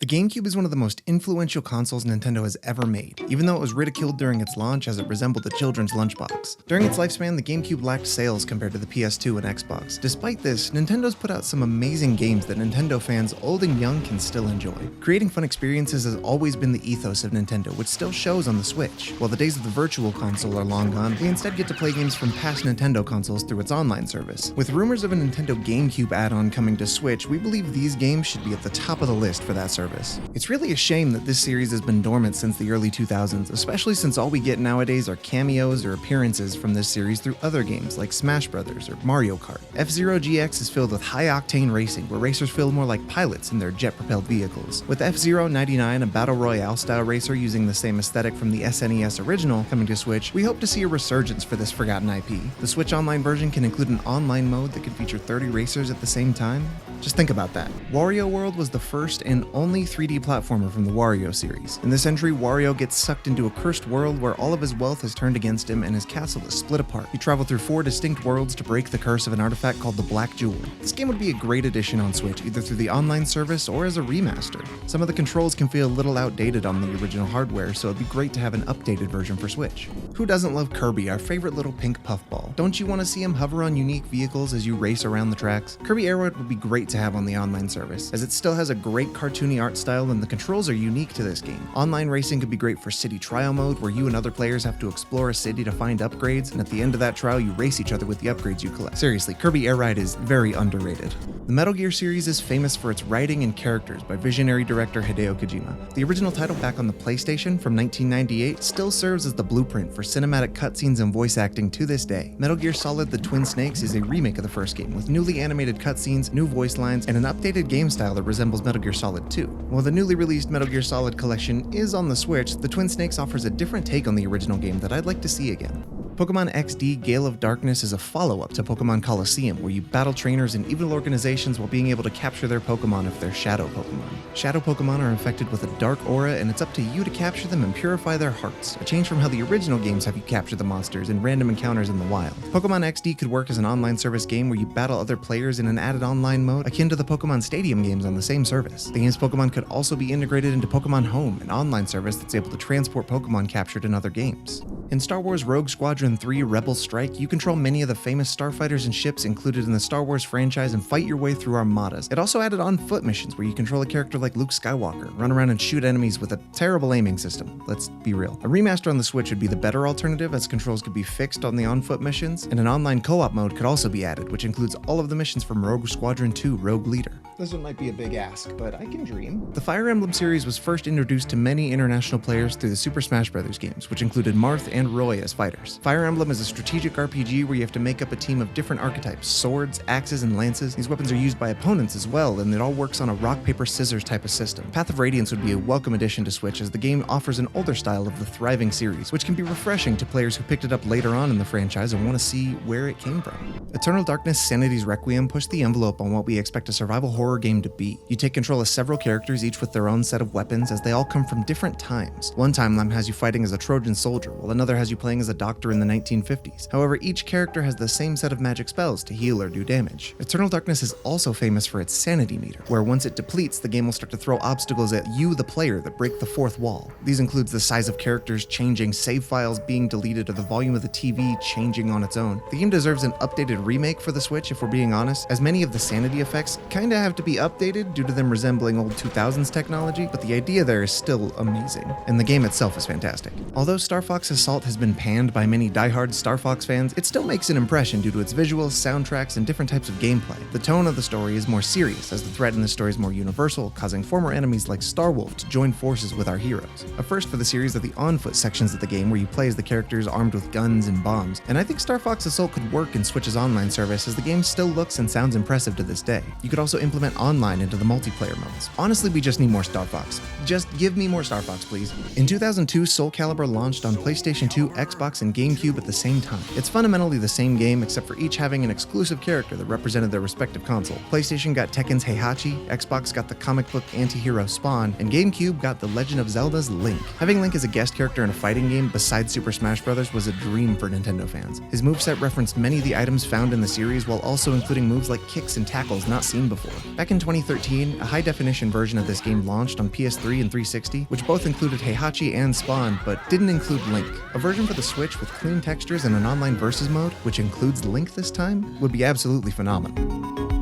The GameCube is one of the most influential consoles Nintendo has ever made, even though it was ridiculed during its launch as it resembled a children's lunchbox. During its lifespan, the GameCube lacked sales compared to the PS2 and Xbox. Despite this, Nintendo's put out some amazing games that Nintendo fans old and young can still enjoy. Creating fun experiences has always been the ethos of Nintendo, which still shows on the Switch. While the days of the Virtual Console are long gone, we instead get to play games from past Nintendo consoles through its online service. With rumors of a Nintendo GameCube add-on coming to Switch, we believe these games should be at the top of the list for that service. It's really a shame that this series has been dormant since the early 2000s, especially since all we get nowadays are cameos or appearances from this series through other games like Smash Bros. Or Mario Kart. F-Zero GX is filled with high-octane racing, where racers feel more like pilots in their jet-propelled vehicles. With F-Zero 99, a Battle Royale-style racer using the same aesthetic from the SNES original coming to Switch, we hope to see a resurgence for this forgotten IP. The Switch Online version can include an online mode that could feature 30 racers at the same time. Just think about that. Wario World was the first and only 3D platformer from the Wario series. In this entry, Wario gets sucked into a cursed world where all of his wealth has turned against him and his castle is split apart. You travel through 4 distinct worlds to break the curse of an artifact called the Black Jewel. This game would be a great addition on Switch, either through the online service or as a remaster. Some of the controls can feel a little outdated on the original hardware, so it'd be great to have an updated version for Switch. Who doesn't love Kirby, our favorite little pink puffball? Don't you want to see him hover on unique vehicles as you race around the tracks? Kirby Air Ride would be great to have on the online service, as it still has a great cartoony art style and the controls are unique to this game. Online racing could be great for city trial mode, where you and other players have to explore a city to find upgrades, and at the end of that trial you race each other with the upgrades you collect. Seriously, Kirby Air Ride is very underrated. The Metal Gear series is famous for its writing and characters by visionary director Hideo Kojima. The original title back on the PlayStation from 1998 still serves as the blueprint for cinematic cutscenes and voice acting to this day. Metal Gear Solid: The Twin Snakes is a remake of the first game, with newly animated cutscenes, new voice lines, and an updated game style that resembles Metal Gear Solid 2. While the newly released Metal Gear Solid collection is on the Switch, The Twin Snakes offers a different take on the original game that I'd like to see again. Pokemon XD Gale of Darkness is a follow-up to Pokemon Colosseum, where you battle trainers and evil organizations while being able to capture their Pokemon if they're Shadow Pokemon. Shadow Pokemon are infected with a dark aura, and it's up to you to capture them and purify their hearts, a change from how the original games have you capture the monsters in random encounters in the wild. Pokemon XD could work as an online service game where you battle other players in an added online mode akin to the Pokemon Stadium games on the same service. The game's Pokemon could also be integrated into Pokemon Home, an online service that's able to transport Pokemon captured in other games. In Star Wars Rogue Squadron 3 Rebel Strike, you control many of the famous starfighters and ships included in the Star Wars franchise and fight your way through armadas. It also added on-foot missions where you control a character like Luke Skywalker, run around and shoot enemies with a terrible aiming system. Let's be real. A remaster on the Switch would be the better alternative, as controls could be fixed on the on-foot missions, and an online co-op mode could also be added, which includes all of the missions from Rogue Squadron 2 Rogue Leader. This one might be a big ask, but I can dream. The Fire Emblem series was first introduced to many international players through the Super Smash Bros. Games, which included Marth and Roy as fighters. Fire Emblem is a strategic RPG where you have to make up a team of different archetypes: swords, axes, and lances. These weapons are used by opponents as well, and it all works on a rock, paper, scissors type of system. Path of Radiance would be a welcome addition to Switch, as the game offers an older style of the thriving series, which can be refreshing to players who picked it up later on in the franchise and want to see where it came from. Eternal Darkness Sanity's Requiem pushed the envelope on what we expect a survival horror game to be. You take control of several characters, each with their own set of weapons, as they all come from different times. One timeline has you fighting as a Trojan soldier, while another has you playing as a doctor in the 1950s. However, each character has the same set of magic spells to heal or do damage. Eternal Darkness is also famous for its sanity meter, where once it depletes, the game will start to throw obstacles at you, the player, that break the fourth wall. These includes the size of characters changing, save files being deleted, or the volume of the TV changing on its own. The game deserves an updated remake for the Switch, if we're being honest, as many of the sanity effects kinda have to be updated due to them resembling old 2000s technology, but the idea there is still amazing, and the game itself is fantastic. Although Star Fox Assault has been panned by many diehard Star Fox fans, it still makes an impression due to its visuals, soundtracks, and different types of gameplay. The tone of the story is more serious, as the threat in the story is more universal, causing former enemies like Starwolf to join forces with our heroes. A first for the series are the on-foot sections of the game, where you play as the characters armed with guns and bombs, and I think Star Fox Assault could work in Switch's online service, as the game still looks and sounds impressive to this day. You could also implement online into the multiplayer modes. Honestly, we just need more Star Fox. Just give me more Star Fox, please. In 2002, Soul Calibur launched on PlayStation 2, Xbox, and GameCube at the same time. It's fundamentally the same game, except for each having an exclusive character that represented their respective console. PlayStation got Tekken's Heihachi, Xbox got the comic book anti-hero Spawn, and GameCube got The Legend of Zelda's Link. Having Link as a guest character in a fighting game besides Super Smash Bros. Was a dream for Nintendo fans. His moveset referenced many of the items found in the series, while also including moves like kicks and tackles not seen before. Back in 2013, a high-definition version of this game launched on PS3 and 360, which both included Heihachi and Spawn, but didn't include Link. A version for the Switch with clean textures and an online versus mode, which includes Link this time, would be absolutely phenomenal.